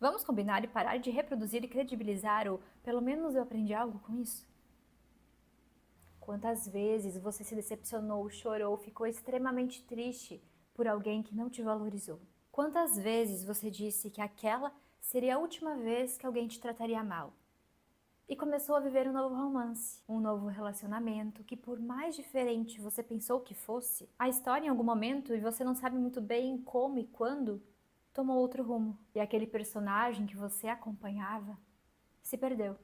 Vamos combinar e parar de reproduzir e credibilizar o "pelo menos eu aprendi algo com isso"? Quantas vezes você se decepcionou, chorou, ficou extremamente triste por alguém que não te valorizou? Quantas vezes você disse que aquela seria a última vez que alguém te trataria mal? E começou a viver um novo romance, um novo relacionamento que, por mais diferente você pensou que fosse, a história em algum momento, e você não sabe muito bem como e quando, tomou outro rumo. E aquele personagem que você acompanhava se perdeu.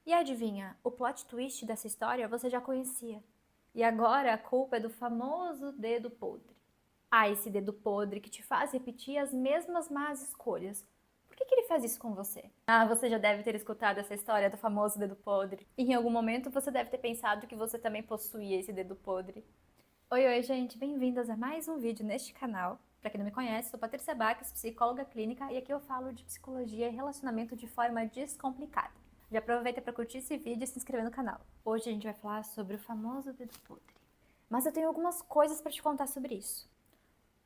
E adivinha, o plot twist dessa história você já conhecia. E agora a culpa é do famoso dedo podre. Ah, esse dedo podre que te faz repetir as mesmas más escolhas. Por que ele faz isso com você? Ah, você já deve ter escutado essa história do famoso dedo podre. E em algum momento você deve ter pensado que você também possuía esse dedo podre. Oi, gente, bem-vindas a mais um vídeo neste canal. Para quem não me conhece, sou Patrícia Baques, psicóloga clínica, e aqui eu falo de psicologia e relacionamento de forma descomplicada. Já aproveita para curtir esse vídeo e se inscrever no canal. Hoje a gente vai falar sobre o famoso dedo podre. Mas eu tenho algumas coisas para te contar sobre isso.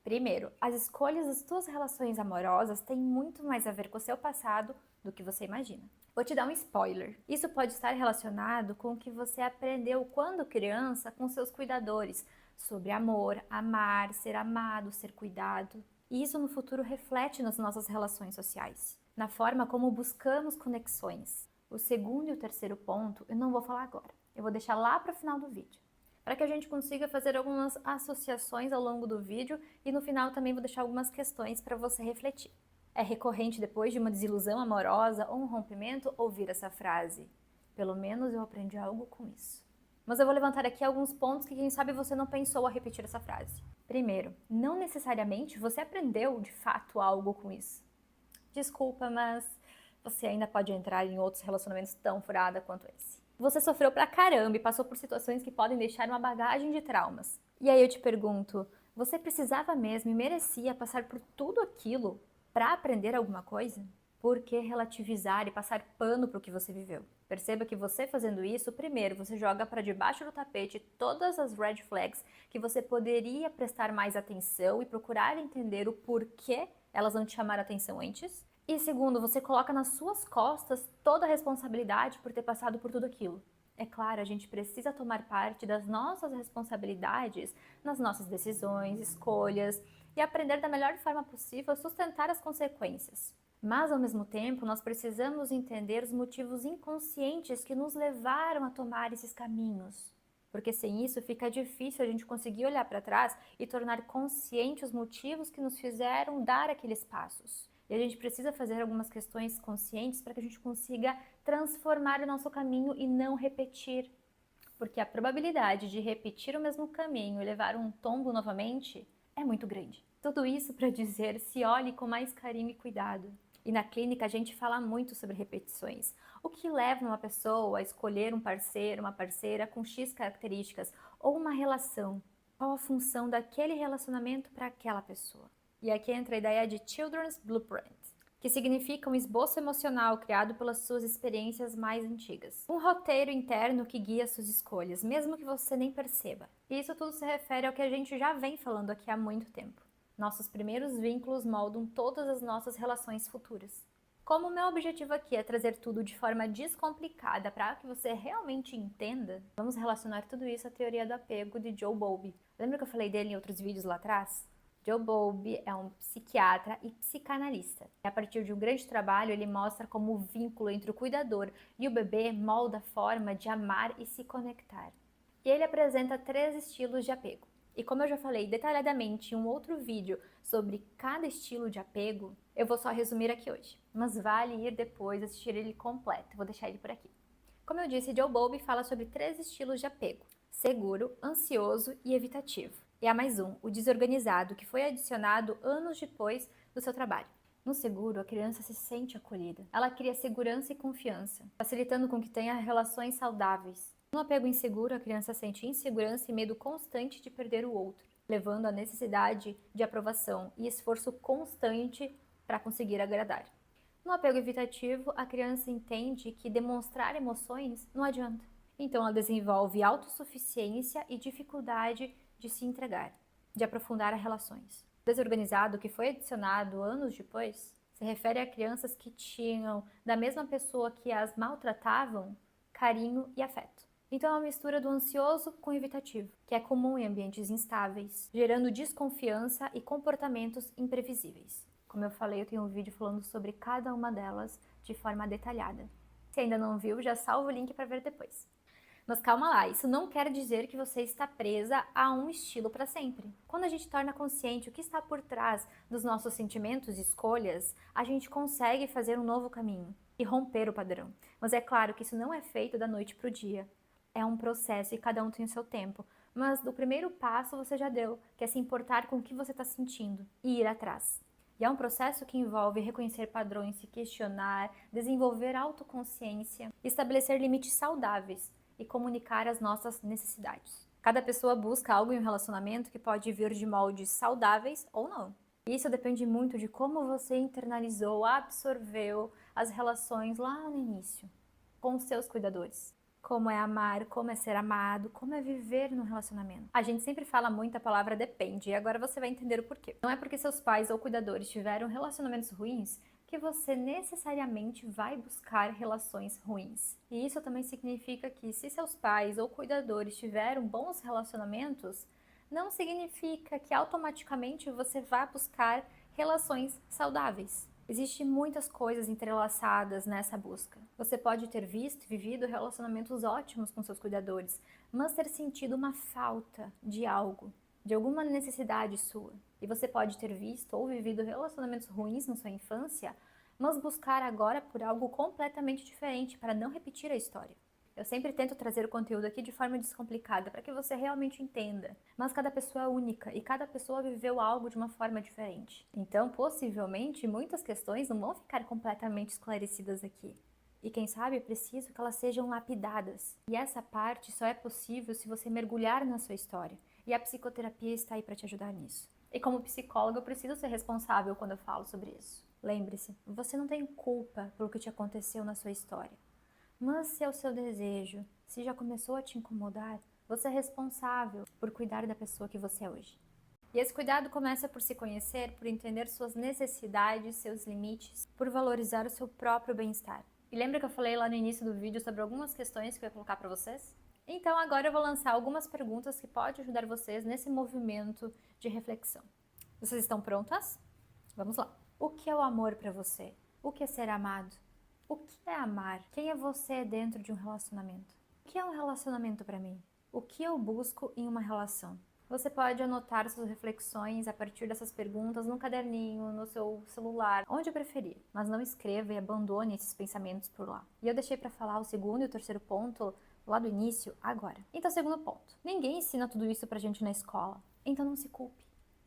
Primeiro, as escolhas das tuas relações amorosas têm muito mais a ver com o seu passado do que você imagina. Vou te dar um spoiler. Isso pode estar relacionado com o que você aprendeu quando criança com seus cuidadores, sobre amor, amar, ser amado, ser cuidado. E isso no futuro reflete nas nossas relações sociais, na forma como buscamos conexões. O segundo e o terceiro ponto eu não vou falar agora. Eu vou deixar lá para o final do vídeo, para que a gente consiga fazer algumas associações ao longo do vídeo e no final também vou deixar algumas questões para você refletir. É recorrente depois de uma desilusão amorosa ou um rompimento ouvir essa frase: pelo menos eu aprendi algo com isso. Mas eu vou levantar aqui alguns pontos que quem sabe você não pensou a repetir essa frase. Primeiro, não necessariamente você aprendeu de fato algo com isso. Desculpa, mas você ainda pode entrar em outros relacionamentos tão furada quanto esse. Você sofreu pra caramba e passou por situações que podem deixar uma bagagem de traumas. E aí eu te pergunto, você precisava mesmo e merecia passar por tudo aquilo para aprender alguma coisa? Por que relativizar e passar pano pro que você viveu? Perceba que você fazendo isso, primeiro, você joga para debaixo do tapete todas as red flags que você poderia prestar mais atenção e procurar entender o porquê elas não te chamaram atenção antes. E segundo, você coloca nas suas costas toda a responsabilidade por ter passado por tudo aquilo. É claro, a gente precisa tomar parte das nossas responsabilidades nas nossas decisões, escolhas e aprender da melhor forma possível a sustentar as consequências. Mas, ao mesmo tempo, nós precisamos entender os motivos inconscientes que nos levaram a tomar esses caminhos. Porque sem isso fica difícil a gente conseguir olhar para trás e tornar consciente os motivos que nos fizeram dar aqueles passos. E a gente precisa fazer algumas questões conscientes para que a gente consiga transformar o nosso caminho e não repetir. Porque a probabilidade de repetir o mesmo caminho e levar um tombo novamente é muito grande. Tudo isso para dizer, se olhe com mais carinho e cuidado. E na clínica a gente fala muito sobre repetições. O que leva uma pessoa a escolher um parceiro, uma parceira com X características ou uma relação? Qual a função daquele relacionamento para aquela pessoa? E aqui entra a ideia de Children's Blueprint, que significa um esboço emocional criado pelas suas experiências mais antigas. Um roteiro interno que guia suas escolhas, mesmo que você nem perceba. E isso tudo se refere ao que a gente já vem falando aqui há muito tempo. Nossos primeiros vínculos moldam todas as nossas relações futuras. Como o meu objetivo aqui é trazer tudo de forma descomplicada para que você realmente entenda, vamos relacionar tudo isso à teoria do apego de Joe Bowlby. Lembra que eu falei dele em outros vídeos lá atrás? Joe Bowlby é um psiquiatra e psicanalista. E a partir de um grande trabalho, ele mostra como o vínculo entre o cuidador e o bebê molda a forma de amar e se conectar. E ele apresenta 3 estilos de apego. E como eu já falei detalhadamente em um outro vídeo sobre cada estilo de apego, eu vou só resumir aqui hoje. Mas vale ir depois assistir ele completo, vou deixar ele por aqui. Como eu disse, Joe Bowlby fala sobre 3 estilos de apego: seguro, ansioso e evitativo. E há mais um, o desorganizado, que foi adicionado anos depois do seu trabalho. No seguro, a criança se sente acolhida. Ela cria segurança e confiança, facilitando com que tenha relações saudáveis. No apego inseguro, a criança sente insegurança e medo constante de perder o outro, levando à necessidade de aprovação e esforço constante para conseguir agradar. No apego evitativo, a criança entende que demonstrar emoções não adianta. Então ela desenvolve autossuficiência e dificuldade de se entregar, de aprofundar as relações. Desorganizado, que foi adicionado anos depois, Se refere a crianças que tinham, da mesma pessoa que as maltratavam, carinho e afeto. Então é uma mistura do ansioso com o evitativo, que é comum em ambientes instáveis, gerando desconfiança e comportamentos imprevisíveis. Como eu falei, eu tenho um vídeo falando sobre cada uma delas de forma detalhada. Se ainda não viu, já salva o link para ver depois. Mas calma lá, isso não quer dizer que você está presa a um estilo para sempre. Quando a gente torna consciente o que está por trás dos nossos sentimentos e escolhas, a gente consegue fazer um novo caminho e romper o padrão. Mas é claro que isso não é feito da noite para o dia. É um processo e cada um tem o seu tempo. Mas o primeiro passo você já deu, que é se importar com o que você está sentindo e ir atrás. E é um processo que envolve reconhecer padrões, se questionar, desenvolver autoconsciência, estabelecer limites saudáveis e comunicar as nossas necessidades. Cada pessoa busca algo em um relacionamento que pode vir de moldes saudáveis ou não. Isso depende muito de como você internalizou, absorveu as relações lá no início, com os seus cuidadores. Como é amar, como é ser amado, como é viver no relacionamento. A gente sempre fala muito a palavra depende, e agora você vai entender o porquê. Não é porque seus pais ou cuidadores tiveram relacionamentos ruins que você necessariamente vai buscar relações ruins. E isso também significa que se seus pais ou cuidadores tiveram bons relacionamentos, não significa que automaticamente você vá buscar relações saudáveis. Existem muitas coisas entrelaçadas nessa busca. Você pode ter visto e vivido relacionamentos ótimos com seus cuidadores, mas ter sentido uma falta de algo, de alguma necessidade sua. E você pode ter visto ou vivido relacionamentos ruins na sua infância, mas buscar agora por algo completamente diferente para não repetir a história. Eu sempre tento trazer o conteúdo aqui de forma descomplicada para que você realmente entenda. Mas cada pessoa é única e cada pessoa viveu algo de uma forma diferente. Então, possivelmente, muitas questões não vão ficar completamente esclarecidas aqui. E quem sabe é preciso que elas sejam lapidadas. E essa parte só é possível se você mergulhar na sua história. E a psicoterapia está aí para te ajudar nisso. E como psicóloga, eu preciso ser responsável quando eu falo sobre isso. Lembre-se, você não tem culpa pelo que te aconteceu na sua história. Mas se é o seu desejo, se já começou a te incomodar, você é responsável por cuidar da pessoa que você é hoje. E esse cuidado começa por se conhecer, por entender suas necessidades, seus limites, por valorizar o seu próprio bem-estar. E lembra que eu falei lá no início do vídeo sobre algumas questões que eu ia colocar para vocês? Então agora eu vou lançar algumas perguntas que podem ajudar vocês nesse movimento de reflexão. Vocês estão prontas? Vamos lá. O que é o amor para você? O que é ser amado? O que é amar? Quem é você dentro de um relacionamento? O que é um relacionamento para mim? O que eu busco em uma relação? Você pode anotar suas reflexões a partir dessas perguntas no caderninho, no seu celular, onde preferir. Mas não escreva e abandone esses pensamentos por lá. E eu deixei para falar o segundo e o terceiro ponto lá do início, agora. Então, segundo ponto. Ninguém ensina tudo isso pra gente na escola. Então não se culpe.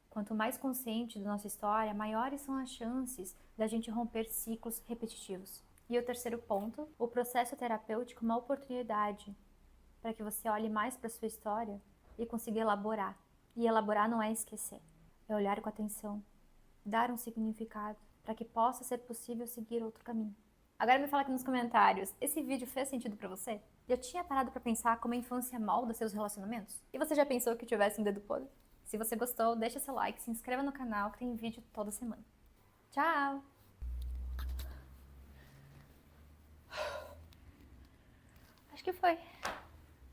Quanto mais consciente da nossa história, maiores são as chances da gente romper ciclos repetitivos. E o terceiro ponto, o processo terapêutico é uma oportunidade para que você olhe mais para sua história e consiga elaborar. E elaborar não é esquecer, é olhar com atenção, dar um significado para que possa ser possível seguir outro caminho. Agora me fala aqui nos comentários, esse vídeo fez sentido para você? Eu tinha parado para pensar como a infância molda seus relacionamentos? E você já pensou que tivesse um dedo podre? Se você gostou, deixa seu like, se inscreva no canal que tem vídeo toda semana. Tchau! Acho que foi.